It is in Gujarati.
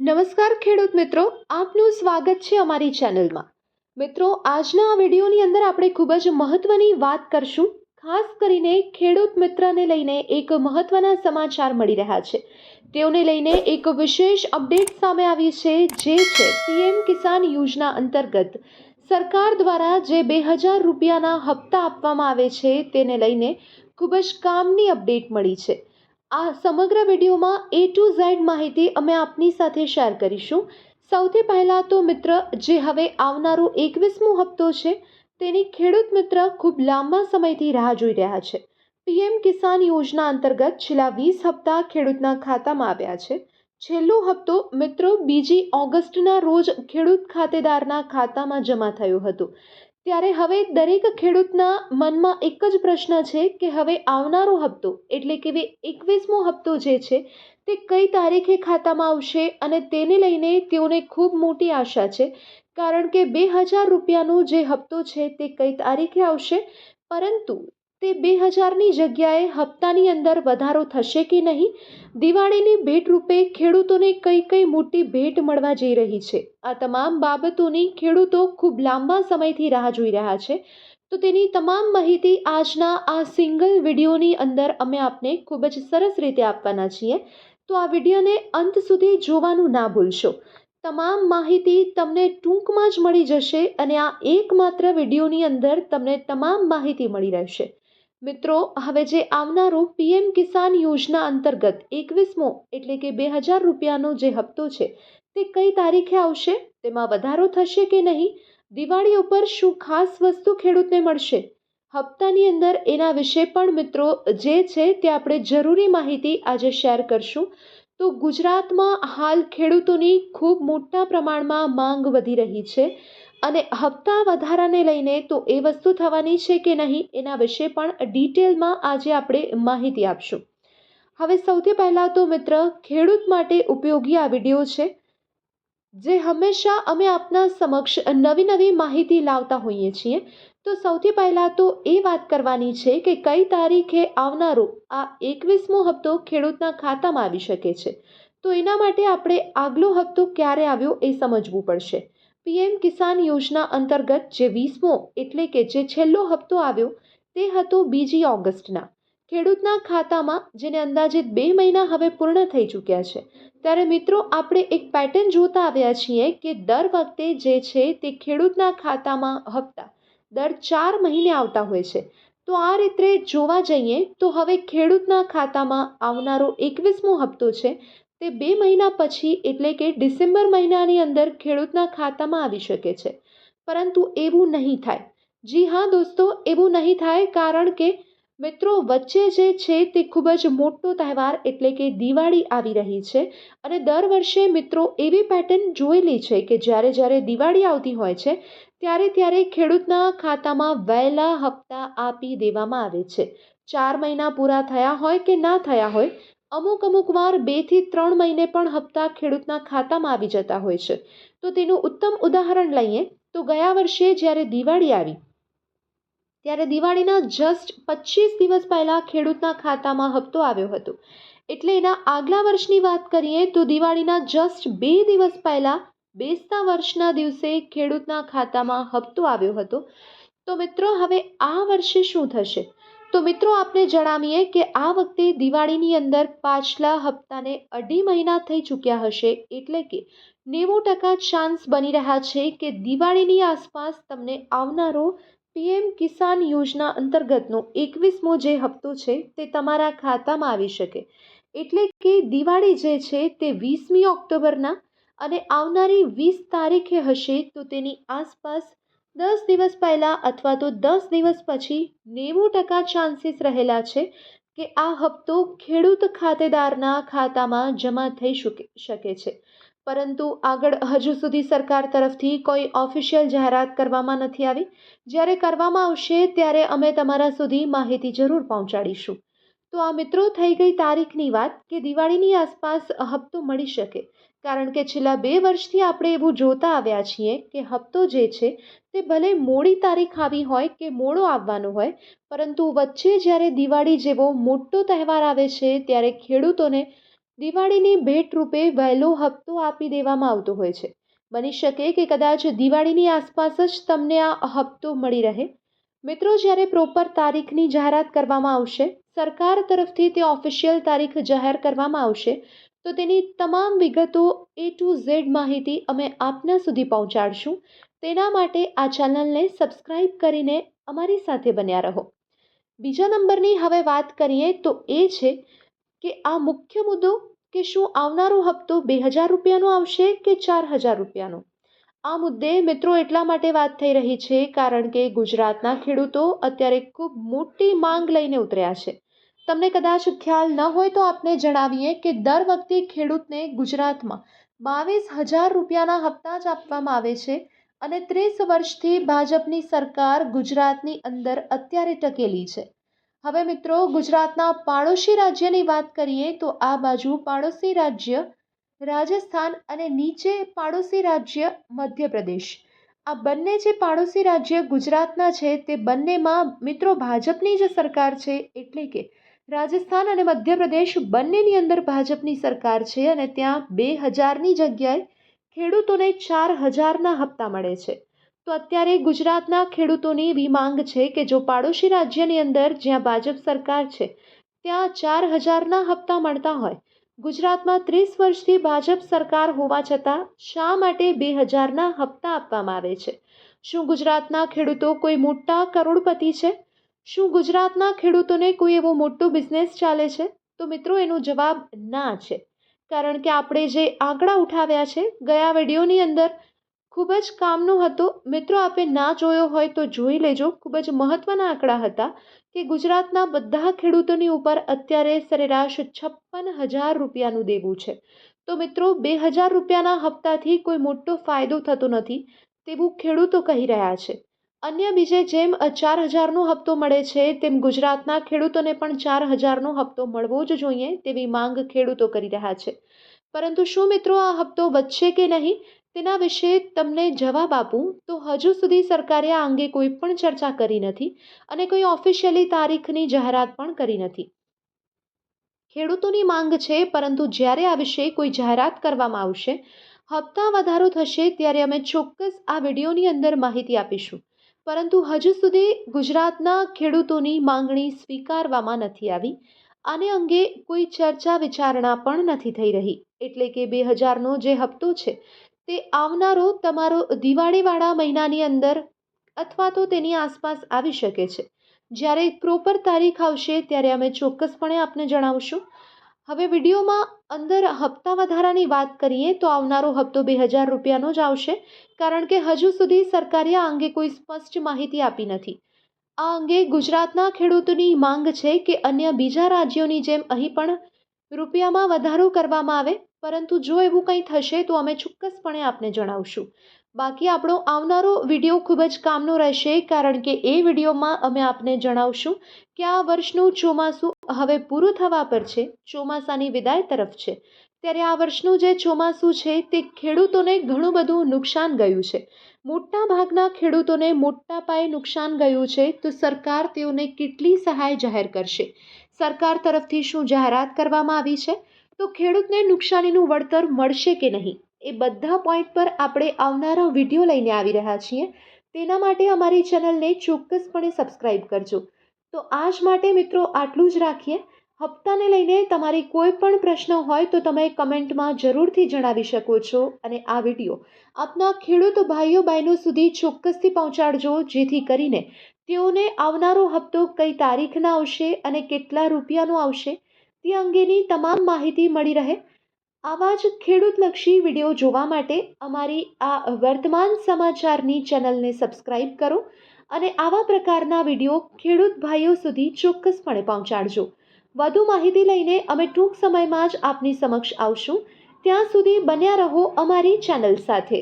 નમસ્કાર ખેડૂત મિત્રો, આપનું સ્વાગત છે અમારી ચેનલમાં। મિત્રો, આજના આ વિડીયોની અંદર આપણે ખૂબ જ મહત્વની વાત કરશું। ખાસ કરીને ખેડૂત મિત્રને લઈને એક મહત્વના સમાચાર મળી રહ્યા છે। તેઓને લઈને એક વિશેષ અપડેટ સામે આવી છે, જે છે પીએમ કિસાન યોજના અંતર્ગત સરકાર દ્વારા જે 2000 રૂપિયાના હપ્તા આપવામાં આવે છે તેને લઈને ખૂબ જ કામની અપડેટ મળી છે। આ સમગ્ર વિડીયોમાં A to Z માહિતી અમે આપની સાથે શેર કરીશું। સૌથી પહેલાં તો મિત્ર, જે હવે આવનારો 21મો હપ્તો છે તેની ખેડૂત મિત્ર ખૂબ લાંબા સમયથી રાહ જોઈ રહ્યા છે। પીએમ કિસાન યોજના અંતર્ગત છેલ્લા 20 હપ્તા ખેડૂતના ખાતામાં આવ્યા છે। છેલ્લો હપ્તો મિત્રો 2 ઓગસ્ટના રોજ ખેડૂત ખાતેદારના ખાતામાં જમા થયો હતો। ત્યારે હવે દરેક ખેડૂતના મનમાં એક જ પ્રશ્ન છે કે હવે આવનારો હપ્તો એટલે કે 21મો હપ્તો જે છે તે કઈ તારીખે ખાતામાં આવશે, અને તેને લઈને તેઓને ખૂબ મોટી આશા છે, કારણ કે 2000 રૂપિયાનો જે હપ્તો છે તે કઈ તારીખે આવશે, પરંતુ તે 2000ની જગ્યાએ હપ્તાની અંદર વધારો થશે કે નહીં, દિવાળીની ભેટ રૂપે ખેડૂતોને કઈ કઈ મોટી ભેટ મળવા જઈ રહી છે, આ તમામ બાબતોની ખેડૂતો ખૂબ લાંબા સમયથી રાહ જોઈ રહ્યા છે। તો તેની તમામ માહિતી આજના આ સિંગલ વિડીયોની અંદર અમે આપને ખૂબ જ સરસ રીતે આપવાના છીએ। તો આ વિડીયોને અંત સુધી જોવાનું ના ભૂલશો। તમામ માહિતી તમને ટૂંકમાં જ મળી જશે, અને આ એકમાત્ર વિડીયોની અંદર તમને તમામ માહિતી મળી રહેશે। મિત્રો, હવે જે આવનારો પીએમ કિસાન યોજના અંતર્ગત 21મો એટલે કે 2000 રૂપિયાનો જે હપ્તો છે તે કઈ તારીખે આવશે, તેમાં વધારો થશે કે નહીં, દિવાળી ઉપર શું ખાસ વસ્તુ ખેડૂતને મળશે હપ્તાની અંદર, એના વિશે પણ મિત્રો જે છે તે આપણે જરૂરી માહિતી આજે શેર કરશું। તો ગુજરાતમાં હાલ ખેડૂતોની ખૂબ મોટા પ્રમાણમાં માંગ વધી રહી છે, અને હપ્તા વધારાને લઈને તો એ વસ્તુ થવાની છે કે નહીં, એના વિશે પણ ડિટેલમાં આજે આપણે માહિતી આપશું। હવે સૌથી પહેલાં તો મિત્ર, ખેડૂત માટે ઉપયોગી આ વિડીયો છે, જે હંમેશા અમે આપના સમક્ષ નવી નવી માહિતી લાવતા હોઈએ છીએ। તો સૌથી પહેલાં તો એ વાત કરવાની છે કે કઈ તારીખે આવનારો આ 21મો હપ્તો ખેડૂતના ખાતામાં આવી શકે છે। તો એના માટે આપણે આગલો હપ્તો ક્યારે આવ્યો એ સમજવું પડશે। પીએમ કિસાન યોજના અંતર્ગત જે 20મો એટલે કે જે છેલ્લો હપ્તો આવ્યો તે હતો 2 ઓગસ્ટના ખેડૂતના ખાતામાં, જેને અંદાજિત 2 મહિના હવે પૂર્ણ થઈ ચૂક્યા છે। ત્યારે મિત્રો, આપણે એક પેટર્ન જોતા આવ્યા છીએ કે દર વખતે જે છે તે ખેડૂતના ખાતામાં હપ્તા દર 4 મહિને આવતા હોય છે। તો આ રીતે જોવા જઈએ તો હવે ખેડૂતના ખાતામાં આવનારો 21મો હપ્તો છે તે 2 મહિના પછી એટલે કે ડિસેમ્બર મહિનાની અંદર ખેડૂતના ખાતામાં આવી શકે છે, પરંતુ એવું નહીં થાય। જી હા દોસ્તો, એવું નહીં થાય, કારણ કે મિત્રો વચ્ચે જે છે તે ખૂબ જ મોટો તહેવાર એટલે કે દિવાળી આવી રહી છે, અને દર વર્ષે મિત્રો એવી પેટર્ન જોયેલી છે કે જ્યારે જ્યારે દિવાળી આવતી હોય છે ત્યારે ખેડૂતના ખાતામાં વહેલા હપ્તા આપી દેવામાં આવે છે। 4 મહિના પૂરા થયા હોય કે ના થયા હોય, અમુક વાર 2 થી 3 મહિને પણ હપ્તા ખેડૂતના ખાતામાં આવી જતા હોય છે। તો તેનું ઉત્તમ ઉદાહરણ લઈએ તો ગયા વર્ષે જ્યારે દિવાળી આવી, ત્યારે દિવાળીના જસ્ટ 25 દિવસ પહેલા ખેડૂતના ખાતામાં હપ્તો આવ્યો હતો। એટલે એના આગલા વર્ષની વાત કરીએ તો દિવાળીના જસ્ટ 2 દિવસ પહેલા બેસતા વર્ષના દિવસે ખેડૂતના ખાતામાં હપ્તો આવ્યો હતો। તો મિત્રો, હવે આ વર્ષે શું થશે? તો મિત્રો આપને જણાવીએ કે આ વખતે દિવાળીની અંદર પાછલા હપ્તાને 2.5 મહિના થઈ ચૂક્યા હશે, એટલે કે 90% ચાન્સ બની રહ્યા છે કે દિવાળીની આસપાસ તમને આવનારો પીએમ કિસાન યોજના અંતર્ગતનો 21મો જે હપ્તો છે તે તમારા ખાતામાં આવી શકે। એટલે કે દિવાળી જે છે તે 20મી ઓક્ટોબરના અને આવનારી 20 તારીખે હશે, તો તેની આસપાસ 10 દિવસ પહેલા અથવા તો 10 દિવસ પછી 90% ચાન્સીસ રહેલા છે કે આ હપ્તો ખેડૂત ખાતેદારના ખાતામાં જમા થઈ શકે છે। પરંતુ આગળ હજુ સુધી સરકાર તરફથી કોઈ ઓફિશિયલ જાહેરાત કરવામાં નથી આવી। જ્યારે કરવામાં આવશે ત્યારે અમે તમારા સુધી માહિતી જરૂર પહોંચાડીશું। તો આ મિત્રો થઈ ગઈ તારીખની વાત કે દિવાળીની આસપાસ હપ્તો મળી શકે, કારણ કે છેલ્લા 2 વર્ષથી આપણે એવું જોતા આવ્યા છીએ કે હપ્તો જે છે તે ભલે મોડી તારીખ આવી હોય કે મોડો આવવાનો હોય, પરંતુ વચ્ચે જ્યારે દિવાળી જેવો મોટો તહેવાર આવે છે ત્યારે ખેડૂતોને દિવાળીની ભેટ રૂપે વહેલો હપ્તો આપી દેવામાં આવતો હોય છે. બની શકે કે કદાચ દિવાળીની આસપાસ જ તમને આ હપ્તો મળી રહે. મિત્રો, જ્યારે પ્રોપર તારીખની જાહેરાત કરવામાં આવશે, સરકાર તરફથી તે ઓફિશિયલ તારીખ જાહેર કરવામાં આવશે, તો તેની તમામ વિગતો A to Z માહિતી અમે આપના સુધી પહોંચાડશું. તેના માટે આ ચેનલને સબસ્ક્રાઇબ કરીને અમારી સાથે બન્યા રહો. બીજા નંબરની હવે વાત કરીએ તો એ છે કે આ મુખ્ય મુદ્દો કે શું આવનારો હપ્તો 2000 રૂપિયાનો આવશે કે 4000 રૂપિયાનો. આ મુદ્દે મિત્રો એટલા માટે વાત થઈ રહી છે કારણ કે ગુજરાતના ખેડૂતો અત્યારે ખૂબ મોટી માંગ લઈને ઉતર્યા છે. તમને કદાચ ખ્યાલ ન હોય તો આપને જણાવીએ કે દર વખતે ખેડૂતને ગુજરાતમાં 22,000 રૂપિયાના હપ્તા જ આપવામાં આવે છે અને 30 વર્ષથી ભાજપની સરકાર ગુજરાતની અંદર અત્યારે ટકેલી છે. હવે મિત્રો, ગુજરાતના પાડોશી રાજ્યની વાત કરીએ તો આ બાજુ પાડોશી રાજ્ય રાજસ્થાન અને નીચે પાડોશી રાજ્ય મધ્યપ્રદેશ. આ બંને જે પાડોશી રાજ્ય ગુજરાતના છે તે બંનેમાં મિત્રો ભાજપની જે સરકાર છે, એટલે કે રાજસ્થાન અને મધ્યપ્રદેશ બંનેની અંદર ભાજપની સરકાર છે અને ત્યાં 2000ની જગ્યાએ ખેડૂતોને 4000ના હપ્તા મળે છે. તો અત્યારે ગુજરાતના ખેડૂતોની એવી માંગ છે કે જો પાડોશી રાજ્યની અંદર જ્યાં ભાજપ સરકાર છે ત્યાં 4000ના હપ્તા મળતા હોય, ગુજરાતમાં 30 વર્ષથી ભાજપ સરકાર હોવા છતાં શા માટે 2000ના હપ્તા આપવામાં આવે છે? શું ગુજરાતના ખેડૂતો કોઈ મોટા કરોડપતિ છે? શું ગુજરાતના ખેડૂતોને કોઈ એવો મોટો બિઝનેસ ચાલે છે? તો મિત્રો એનો જવાબ ના છે. કારણ કે આપણે જે આંકડા ઉઠાવ્યા છે ગયા વિડીયોની અંદર ખૂબ જ કામનો હતો. મિત્રો, આપે ના જોયો હોય તો જોઈ લેજો. ખૂબ જ મહત્વના આંકડા હતા કે ગુજરાતના બધા ખેડૂતોની ઉપર અત્યારે સરેરાશ 56,000 રૂપિયાનું દેવું છે. તો મિત્રો, 2000 રૂપિયાના હપ્તાથી કોઈ મોટો ફાયદો થતો નથી તેવું ખેડૂતો કહી રહ્યા છે. અન્ય બીજે જેમ 4000નો હપ્તો મળે છે તેમ ગુજરાતના ખેડૂતોને પણ 4000નો હપ્તો મળવો જ જોઈએ તેવી માંગ ખેડૂતો કરી રહ્યા છે. પરંતુ શું મિત્રો આ હપ્તો વધશે કે નહીં તેના વિશે તમને જવાબ આપું તો હજુ સુધી સરકારે આ અંગે કોઈ પણ ચર્ચા કરી નથી અને કોઈ ઓફિશિયલી તારીખની જાહેરાત પણ કરી નથી. ખેડૂતોની માંગ છે, પરંતુ જ્યારે આ વિશે કોઈ જાહેરાત કરવામાં આવશે, હપ્તા વધારો થશે, ત્યારે અમે ચોક્કસ આ વિડીયોની અંદર માહિતી આપીશું. પરંતુ હજુ સુધી ગુજરાતના ખેડૂતોની માંગણી સ્વીકારવામાં નથી આવી. આને અંગે કોઈ ચર્ચા વિચારણા પણ નથી થઈ રહી. એટલે કે 2000નો જે હપ્તો છે તે આવનારો તમારો દિવાળીવાળા મહિનાની અંદર અથવા તો તેની આસપાસ આવી શકે છે. જ્યારે પ્રોપર તારીખ આવશે ત્યારે અમે ચોક્કસપણે આપને જણાવશું. હવે વિડીયોમાં અંદર હપ્તા વધારાની વાત કરીએ તો આવનારો હપ્તો 2000 રૂપિયાનો જ આવશે, કારણ કે હજુ સુધી સરકારે આ અંગે કોઈ સ્પષ્ટ માહિતી આપી નથી. આ અંગે ગુજરાતના ખેડૂતોની માંગ છે કે અન્ય બીજા રાજ્યોની જેમ અહીં પણ રૂપિયામાં વધારો કરવામાં આવે, પરંતુ જો એવું કંઈ થશે તો અમે ચોક્કસપણે આપને જણાવશું. બાકી આપણો આવનારો વિડીયો ખૂબ જ કામનો રહેશે, કારણ કે એ વિડીયોમાં અમે આપને જણાવશું કે આ વર્ષનું ચોમાસું હવે પૂરું થવા પર છે, ચોમાસાની વિદાય તરફ છે. ત્યારે આ વર્ષનું જે ચોમાસું છે તે ખેડૂતોને ઘણું બધું નુકસાન ગયું છે. મોટા ભાગના ખેડૂતોને મોટા પાયે નુકસાન ગયું છે. તો સરકાર તેઓને કેટલી સહાય જાહેર કરશે? સરકાર તરફથી શું જાહેરાત કરવામાં આવી છે? તો ખેડૂતને નુકસાનીનું વળતર મળશે કે નહીં? એ બધા પોઈન્ટ પર આપણે આવનારા વિડીયો લઈને આવી રહ્યા છીએ. તેના માટે અમારી ચેનલને ચોક્કસપણે સબસ્ક્રાઇબ કરજો. તો આજ માટે મિત્રો આટલું જ રાખીએ. હપ્તાને લઈને તમારી કોઈ પણ પ્રશ્ન હોય તો તમે કમેન્ટમાં જરૂરથી જણાવી શકો છો અને આ વિડીયો આપના ખેડૂત ભાઈઓ બહેનો સુધી ચોક્કસથી પહોંચાડજો, જેથી કરીને તેઓને આવનારો હપ્તો કઈ તારીખના આવશે અને કેટલા રૂપિયાનો આવશે તે અંગેની તમામ માહિતી મળી રહે. આવા જ ખેડૂતલક્ષી વિડીયો જોવા માટે અમારી આ વર્તમાન સમાચારની ચેનલને સબસ્ક્રાઇબ કરો અને આવા પ્રકારના વિડીયો ખેડૂત ભાઈઓ સુધી ચોક્કસપણે પહોંચાડજો. વધુ માહિતી લઈને અમે ટૂંક સમયમાં જ આપની સમક્ષ આવશું. ત્યાં સુધી બન્યા રહો અમારી ચેનલ સાથે.